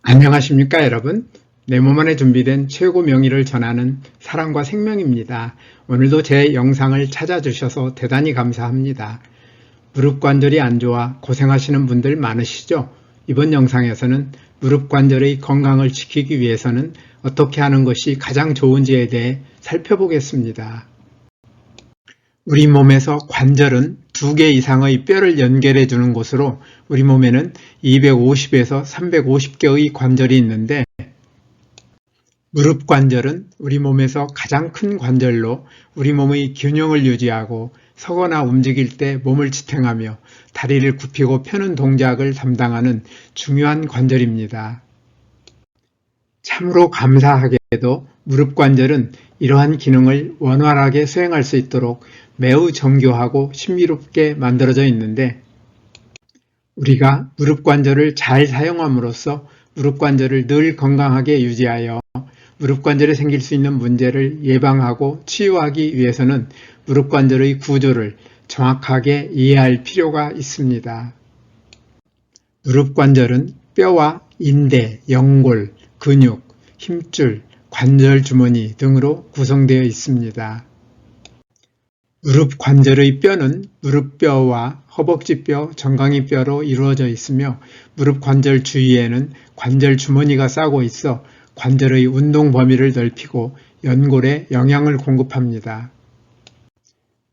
안녕하십니까 여러분. 내 몸 안에 준비된 최고 명의를 전하는 사랑과 생명입니다. 오늘도 제 영상을 찾아주셔서 대단히 감사합니다. 무릎 관절이 안 좋아 고생하시는 분들 많으시죠? 이번 영상에서는 무릎 관절의 건강을 지키기 위해서는 어떻게 하는 것이 가장 좋은지에 대해 살펴보겠습니다. 우리 몸에서 관절은 2개 이상의 뼈를 연결해 주는 곳으로 우리 몸에는 250에서 350개의 관절이 있는데 무릎 관절은 우리 몸에서 가장 큰 관절로 우리 몸의 균형을 유지하고 서거나 움직일 때 몸을 지탱하며 다리를 굽히고 펴는 동작을 담당하는 중요한 관절입니다. 참으로 감사하게도 무릎 관절은 이러한 기능을 원활하게 수행할 수 있도록 매우 정교하고 신비롭게 만들어져 있는데 우리가 무릎 관절을 잘 사용함으로써 무릎 관절을 늘 건강하게 유지하여 무릎 관절에 생길 수 있는 문제를 예방하고 치유하기 위해서는 무릎 관절의 구조를 정확하게 이해할 필요가 있습니다. 무릎 관절은 뼈와 인대, 연골, 근육, 힘줄, 관절 주머니 등으로 구성되어 있습니다. 무릎 관절의 뼈는 무릎뼈와 허벅지뼈, 정강이뼈로 이루어져 있으며 무릎 관절 주위에는 관절 주머니가 싸고 있어 관절의 운동 범위를 넓히고 연골에 영향을 공급합니다.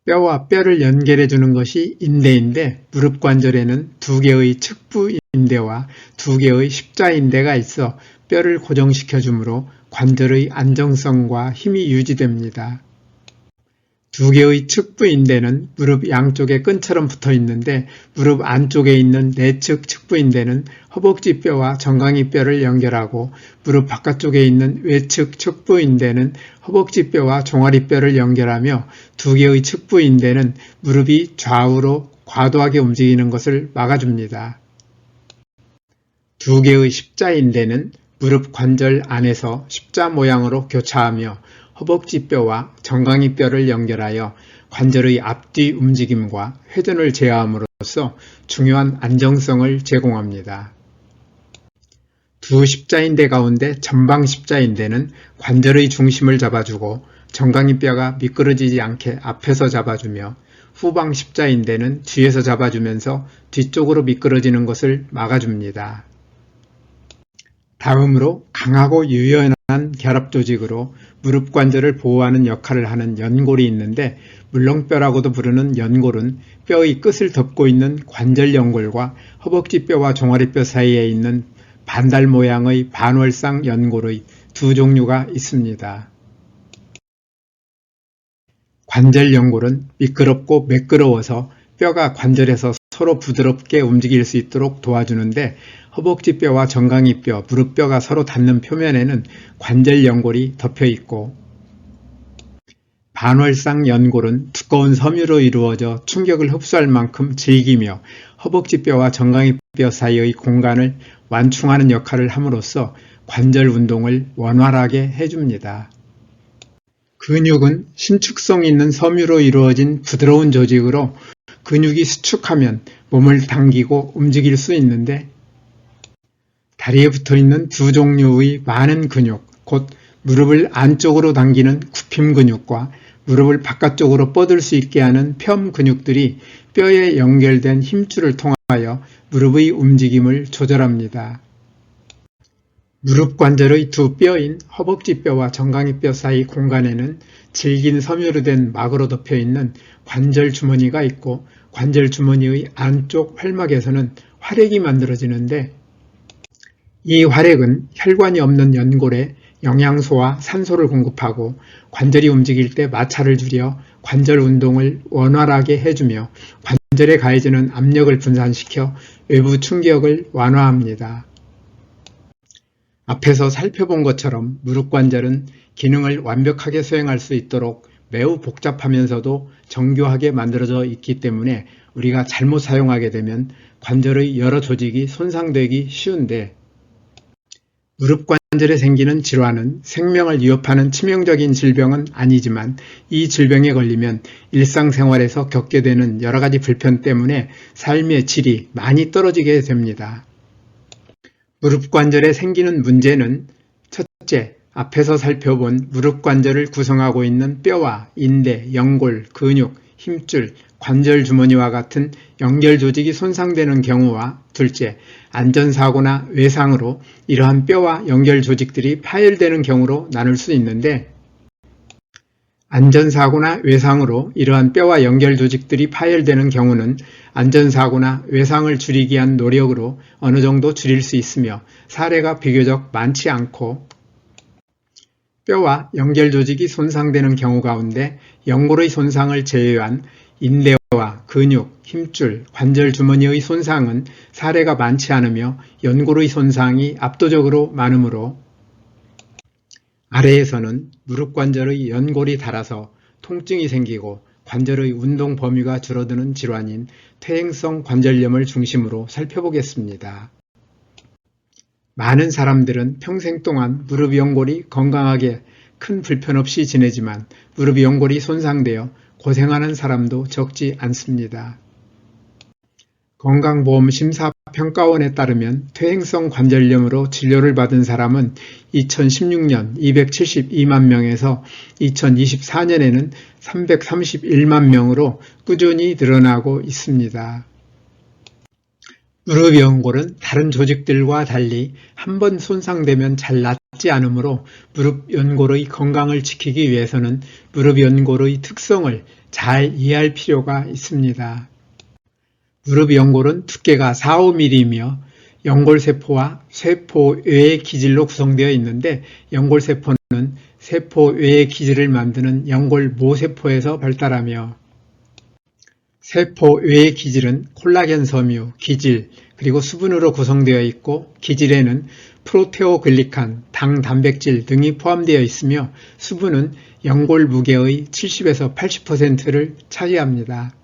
뼈와 뼈를 연결해 주는 것이 인대인데 무릎 관절에는 2개의 측부 인대와 2개의 십자인대가 있어 뼈를 고정시켜 주므로 관절의 안정성과 힘이 유지됩니다. 2개의 측부 인대는 무릎 양쪽에 끈처럼 붙어 있는데 무릎 안쪽에 있는 내측 측부 인대는 허벅지뼈와 정강이뼈를 연결하고 무릎 바깥쪽에 있는 외측 측부 인대는 허벅지뼈와 종아리뼈를 연결하며 2개의 측부 인대는 무릎이 좌우로 과도하게 움직이는 것을 막아줍니다. 2개의 십자인대는 무릎 관절 안에서 십자 모양으로 교차하며 허벅지뼈와 정강이뼈를 연결하여 관절의 앞뒤 움직임과 회전을 제어함으로써 중요한 안정성을 제공합니다. 2 십자인대 가운데 전방 십자인대는 관절의 중심을 잡아주고 정강이뼈가 미끄러지지 않게 앞에서 잡아주며 후방 십자인대는 뒤에서 잡아주면서 뒤쪽으로 미끄러지는 것을 막아줍니다. 다음으로 강하고 유연한 결합 조직으로 무릎 관절을 보호하는 역할을 하는 연골이 있는데 물렁뼈라고도 부르는 연골은 뼈의 끝을 덮고 있는 관절 연골과 허벅지뼈와 종아리뼈 사이에 있는 반달 모양의 반월상 연골의 2 종류가 있습니다. 관절 연골은 미끄럽고 매끄러워서 뼈가 관절에서 서로 부드럽게 움직일 수 있도록 도와주는데 허벅지뼈와 정강이뼈, 무릎뼈가 서로 닿는 표면에는 관절 연골이 덮여 있고 반월상 연골은 두꺼운 섬유로 이루어져 충격을 흡수할 만큼 질기며 허벅지뼈와 정강이뼈 사이의 공간을 완충하는 역할을 함으로써 관절 운동을 원활하게 해줍니다. 근육은 신축성 있는 섬유로 이루어진 부드러운 조직으로 근육이 수축하면 몸을 당기고 움직일 수 있는데 다리에 붙어있는 2 종류의 많은 근육, 곧 무릎을 안쪽으로 당기는 굽힘 근육과 무릎을 바깥쪽으로 뻗을 수 있게 하는 펴 근육들이 뼈에 연결된 힘줄을 통하여 무릎의 움직임을 조절합니다. 무릎 관절의 2 뼈인 허벅지뼈와 정강이뼈 사이 공간에는 질긴 섬유로 된 막으로 덮여 있는 관절 주머니가 있고 관절 주머니의 안쪽 활막에서는 활액이 만들어지는데 이 활액은 혈관이 없는 연골에 영양소와 산소를 공급하고 관절이 움직일 때 마찰을 줄여 관절 운동을 원활하게 해주며 관절에 가해지는 압력을 분산시켜 외부 충격을 완화합니다. 앞에서 살펴본 것처럼 무릎 관절은 기능을 완벽하게 수행할 수 있도록 매우 복잡하면서도 정교하게 만들어져 있기 때문에 우리가 잘못 사용하게 되면 관절의 여러 조직이 손상되기 쉬운데 무릎 관절에 생기는 질환은 생명을 위협하는 치명적인 질병은 아니지만 이 질병에 걸리면 일상생활에서 겪게 되는 여러 가지 불편 때문에 삶의 질이 많이 떨어지게 됩니다. 무릎 관절에 생기는 문제는 첫째, 앞에서 살펴본 무릎 관절을 구성하고 있는 뼈와 인대, 연골, 근육, 힘줄, 관절 주머니와 같은 연결 조직이 손상되는 경우와 둘째, 안전사고나 외상으로 이러한 뼈와 연결 조직들이 파열되는 경우로 나눌 수 있는데, 안전사고나 외상으로 이러한 뼈와 연결 조직들이 파열되는 경우는 안전사고나 외상을 줄이기 위한 노력으로 어느 정도 줄일 수 있으며 사례가 비교적 많지 않고, 뼈와 연결 조직이 손상되는 경우 가운데 연골의 손상을 제외한 인대와 근육, 힘줄, 관절 주머니의 손상은 사례가 많지 않으며 연골의 손상이 압도적으로 많으므로 아래에서는 무릎 관절의 연골이 닳아서 통증이 생기고 관절의 운동 범위가 줄어드는 질환인 퇴행성 관절염을 중심으로 살펴보겠습니다. 많은 사람들은 평생 동안 무릎 연골이 건강하게 큰 불편 없이 지내지만 무릎 연골이 손상되어 고생하는 사람도 적지 않습니다. 건강보험심사평가원에 따르면 퇴행성 관절염으로 진료를 받은 사람은 2016년 272만 명에서 2024년에는 331만 명으로 꾸준히 늘어나고 있습니다. 무릎 연골은 다른 조직들과 달리 한 번 손상되면 잘 낫지 않으므로 무릎 연골의 건강을 지키기 위해서는 무릎 연골의 특성을 잘 이해할 필요가 있습니다. 무릎 연골은 두께가 4~5mm이며 연골세포와 세포 외의 기질로 구성되어 있는데, 연골세포는 세포 외의 기질을 만드는 연골 모세포에서 발달하며 세포 외의 기질은 콜라겐 섬유, 기질, 그리고 수분으로 구성되어 있고, 기질에는 프로테오글리칸, 당, 단백질 등이 포함되어 있으며 수분은 연골 무게의 70에서 80%를 차지합니다.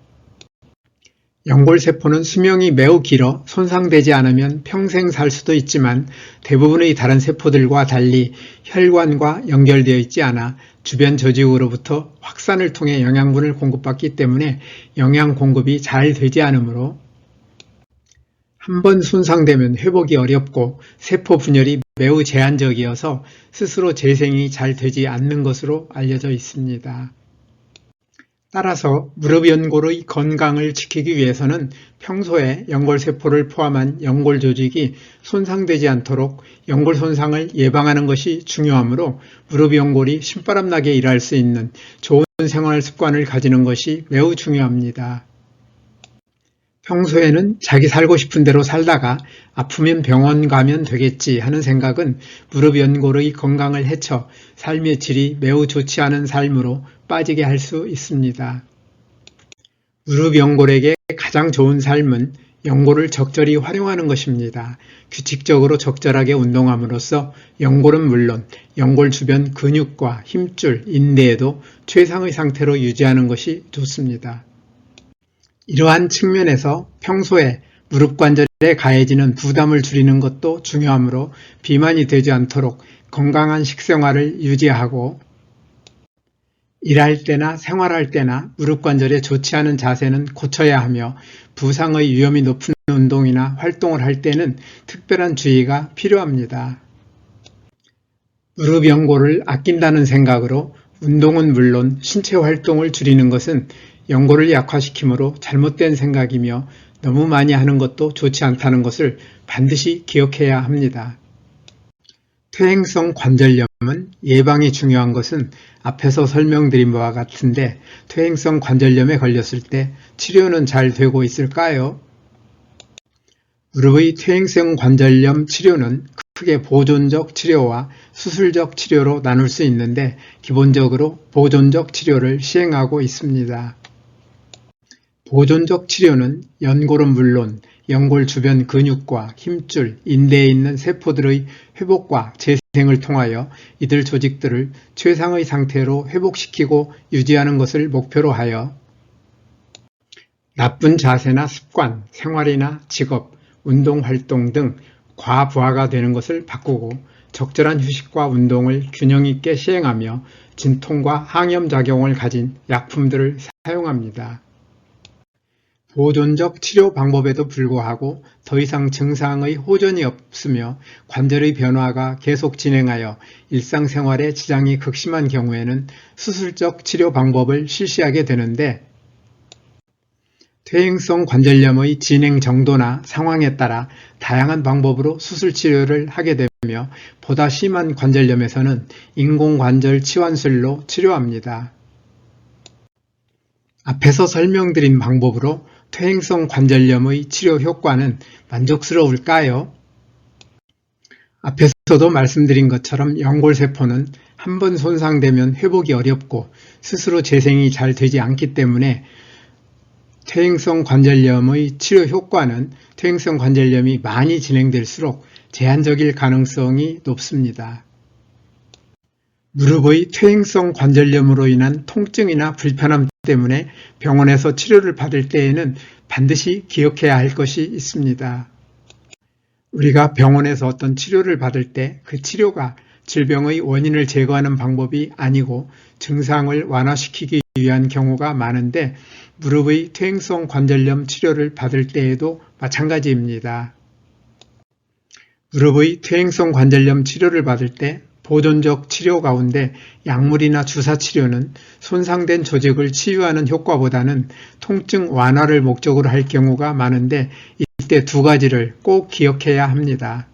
연골세포는 수명이 매우 길어 손상되지 않으면 평생 살 수도 있지만 대부분의 다른 세포들과 달리 혈관과 연결되어 있지 않아 주변 조직으로부터 확산을 통해 영양분을 공급받기 때문에 영양 공급이 잘 되지 않으므로 한 번 손상되면 회복이 어렵고 세포 분열이 매우 제한적이어서 스스로 재생이 잘 되지 않는 것으로 알려져 있습니다. 따라서 무릎 연골의 건강을 지키기 위해서는 평소에 연골세포를 포함한 연골 조직이 손상되지 않도록 연골 손상을 예방하는 것이 중요하므로 무릎 연골이 신바람나게 일할 수 있는 좋은 생활 습관을 가지는 것이 매우 중요합니다. 평소에는 자기 살고 싶은 대로 살다가 아프면 병원 가면 되겠지 하는 생각은 무릎 연골의 건강을 해쳐 삶의 질이 매우 좋지 않은 삶으로 빠지게 할 수 있습니다. 무릎 연골에게 가장 좋은 삶은 연골을 적절히 활용하는 것입니다. 규칙적으로 적절하게 운동함으로써 연골은 물론 연골 주변 근육과 힘줄, 인대에도 최상의 상태로 유지하는 것이 좋습니다. 이러한 측면에서 평소에 무릎 관절에 가해지는 부담을 줄이는 것도 중요하므로 비만이 되지 않도록 건강한 식생활을 유지하고, 일할 때나 생활할 때나 무릎 관절에 좋지 않은 자세는 고쳐야 하며 부상의 위험이 높은 운동이나 활동을 할 때는 특별한 주의가 필요합니다. 무릎 연골을 아낀다는 생각으로 운동은 물론 신체 활동을 줄이는 것은 연골을 약화시키므로 잘못된 생각이며 너무 많이 하는 것도 좋지 않다는 것을 반드시 기억해야 합니다. 퇴행성 관절염은 예방이 중요한 것은 앞에서 설명드린 바와 같은데, 퇴행성 관절염에 걸렸을 때 치료는 잘 되고 있을까요? 무릎의 퇴행성 관절염 치료는 크게 보존적 치료와 수술적 치료로 나눌 수 있는데, 기본적으로 보존적 치료를 시행하고 있습니다. 보존적 치료는 연골은 물론 연골 주변 근육과 힘줄, 인대에 있는 세포들의 회복과 재생을 통하여 이들 조직들을 최상의 상태로 회복시키고 유지하는 것을 목표로 하여 나쁜 자세나 습관, 생활이나 직업, 운동활동 등 과부하가 되는 것을 바꾸고 적절한 휴식과 운동을 균형 있게 시행하며 진통과 항염작용을 가진 약품들을 사용합니다. 보존적 치료 방법에도 불구하고 더 이상 증상의 호전이 없으며 관절의 변화가 계속 진행하여 일상생활에 지장이 극심한 경우에는 수술적 치료 방법을 실시하게 되는데, 퇴행성 관절염의 진행 정도나 상황에 따라 다양한 방법으로 수술 치료를 하게 되며 보다 심한 관절염에서는 인공관절 치환술로 치료합니다. 앞에서 설명드린 방법으로 퇴행성 관절염의 치료 효과는 만족스러울까요? 앞에서도 말씀드린 것처럼 연골세포는 한번 손상되면 회복이 어렵고 스스로 재생이 잘 되지 않기 때문에 퇴행성 관절염의 치료 효과는 퇴행성 관절염이 많이 진행될수록 제한적일 가능성이 높습니다. 무릎의 퇴행성 관절염으로 인한 통증이나 불편함 때문에 병원에서 치료를 받을 때에는 반드시 기억해야 할 것이 있습니다. 우리가 병원에서 어떤 치료를 받을 때 그 치료가 질병의 원인을 제거하는 방법이 아니고 증상을 완화시키기 위한 경우가 많은데, 무릎의 퇴행성 관절염 치료를 받을 때에도 마찬가지입니다. 무릎의 퇴행성 관절염 치료를 받을 때 보존적 치료 가운데 약물이나 주사 치료는 손상된 조직을 치유하는 효과보다는 통증 완화를 목적으로 할 경우가 많은데, 이때 두 가지를 꼭 기억해야 합니다.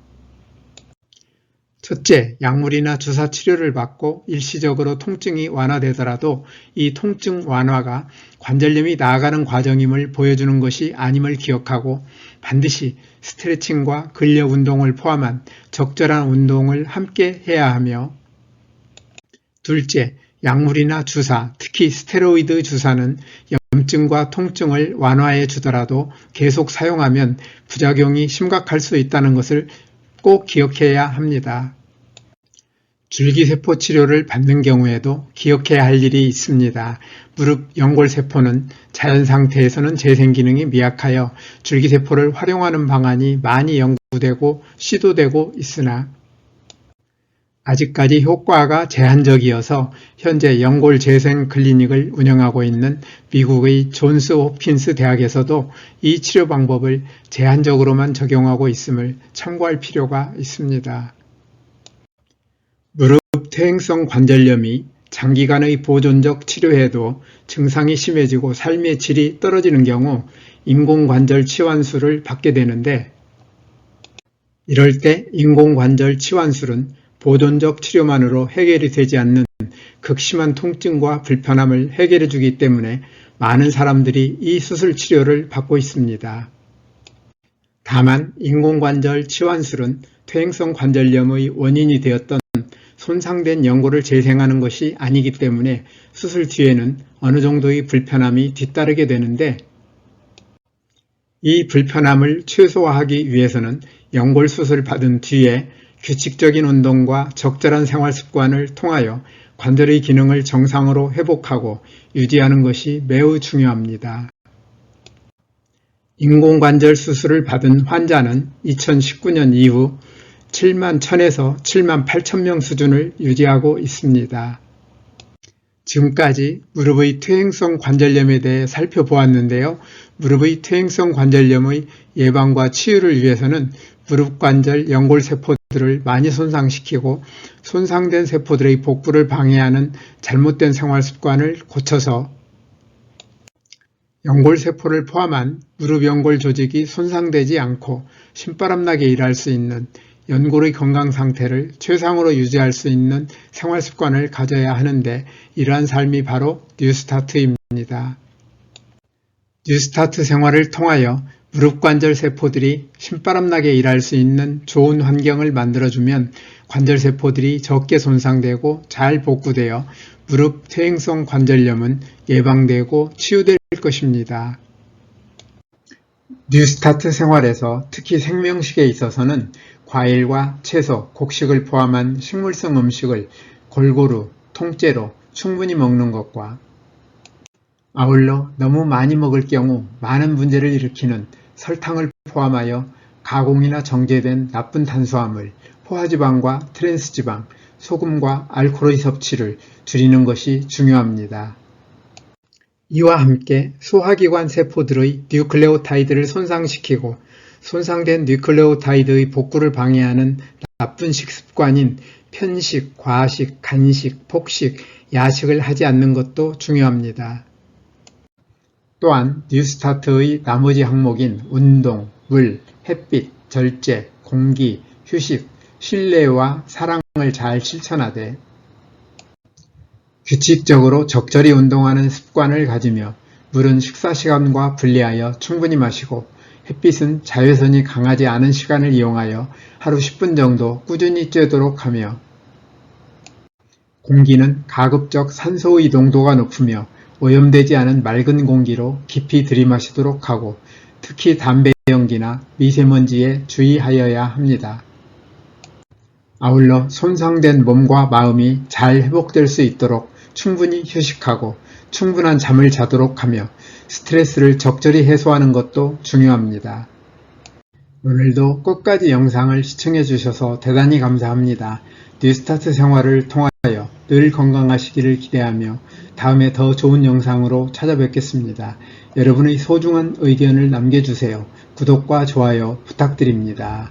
첫째, 약물이나 주사 치료를 받고 일시적으로 통증이 완화되더라도 이 통증 완화가 관절염이 나아가는 과정임을 보여주는 것이 아님을 기억하고 반드시 스트레칭과 근력 운동을 포함한 적절한 운동을 함께 해야 하며, 둘째, 약물이나 주사, 특히 스테로이드 주사는 염증과 통증을 완화해 주더라도 계속 사용하면 부작용이 심각할 수 있다는 것을 꼭 기억해야 합니다. 줄기세포 치료를 받는 경우에도 기억해야 할 일이 있습니다. 무릎 연골세포는 자연 상태에서는 재생 기능이 미약하여 줄기세포를 활용하는 방안이 많이 연구되고 시도되고 있으나 아직까지 효과가 제한적이어서 현재 연골 재생 클리닉을 운영하고 있는 미국의 존스 홉킨스 대학에서도 이 치료 방법을 제한적으로만 적용하고 있음을 참고할 필요가 있습니다. 무릎 퇴행성 관절염이 장기간의 보존적 치료에도 증상이 심해지고 삶의 질이 떨어지는 경우 인공관절 치환술을 받게 되는데, 이럴 때 인공관절 치환술은 보존적 치료만으로 해결이 되지 않는 극심한 통증과 불편함을 해결해 주기 때문에 많은 사람들이 이 수술 치료를 받고 있습니다. 다만 인공관절 치환술은 퇴행성 관절염의 원인이 되었던 손상된 연골을 재생하는 것이 아니기 때문에 수술 뒤에는 어느 정도의 불편함이 뒤따르게 되는데, 이 불편함을 최소화하기 위해서는 연골 수술 받은 뒤에 규칙적인 운동과 적절한 생활 습관을 통하여 관절의 기능을 정상으로 회복하고 유지하는 것이 매우 중요합니다. 인공관절 수술을 받은 환자는 2019년 이후 7만 1000에서 7만 8,000명 수준을 유지하고 있습니다. 지금까지 무릎의 퇴행성 관절염에 대해 살펴보았는데요. 무릎의 퇴행성 관절염의 예방과 치유를 위해서는 무릎 관절 연골세포들을 많이 손상시키고 손상된 세포들의 복구를 방해하는 잘못된 생활 습관을 고쳐서 연골세포를 포함한 무릎 연골 조직이 손상되지 않고 신바람나게 일할 수 있는 연골의 건강 상태를 최상으로 유지할 수 있는 생활 습관을 가져야 하는데, 이러한 삶이 바로 뉴스타트입니다. 뉴스타트 생활을 통하여 무릎 관절 세포들이 신바람나게 일할 수 있는 좋은 환경을 만들어주면 관절 세포들이 적게 손상되고 잘 복구되어 무릎 퇴행성 관절염은 예방되고 치유될 것입니다. 뉴스타트 생활에서 특히 생명식에 있어서는 과일과 채소, 곡식을 포함한 식물성 음식을 골고루, 통째로 충분히 먹는 것과 아울러 너무 많이 먹을 경우 많은 문제를 일으키는 설탕을 포함하여 가공이나 정제된 나쁜 탄수화물, 포화지방과 트랜스지방, 소금과 알코올의 섭취를 줄이는 것이 중요합니다. 이와 함께 소화기관 세포들의 뉴클레오타이드를 손상시키고 손상된 뉴클레오타이드의 복구를 방해하는 나쁜 식습관인 편식, 과식, 간식, 폭식, 야식을 하지 않는 것도 중요합니다. 또한 뉴스타트의 나머지 항목인 운동, 물, 햇빛, 절제, 공기, 휴식, 신뢰와 사랑을 잘 실천하되 규칙적으로 적절히 운동하는 습관을 가지며 물은 식사 시간과 분리하여 충분히 마시고 햇빛은 자외선이 강하지 않은 시간을 이용하여 하루 10분 정도 꾸준히 쬐도록 하며 공기는 가급적 산소의 농도가 높으며 오염되지 않은 맑은 공기로 깊이 들이마시도록 하고 특히 담배 연기나 미세먼지에 주의하여야 합니다. 아울러 손상된 몸과 마음이 잘 회복될 수 있도록 충분히 휴식하고 충분한 잠을 자도록 하며 스트레스를 적절히 해소하는 것도 중요합니다. 오늘도 끝까지 영상을 시청해 주셔서 대단히 감사합니다. 뉴스타트 생활을 통하여 늘 건강하시기를 기대하며 다음에 더 좋은 영상으로 찾아뵙겠습니다. 여러분의 소중한 의견을 남겨주세요. 구독과 좋아요 부탁드립니다.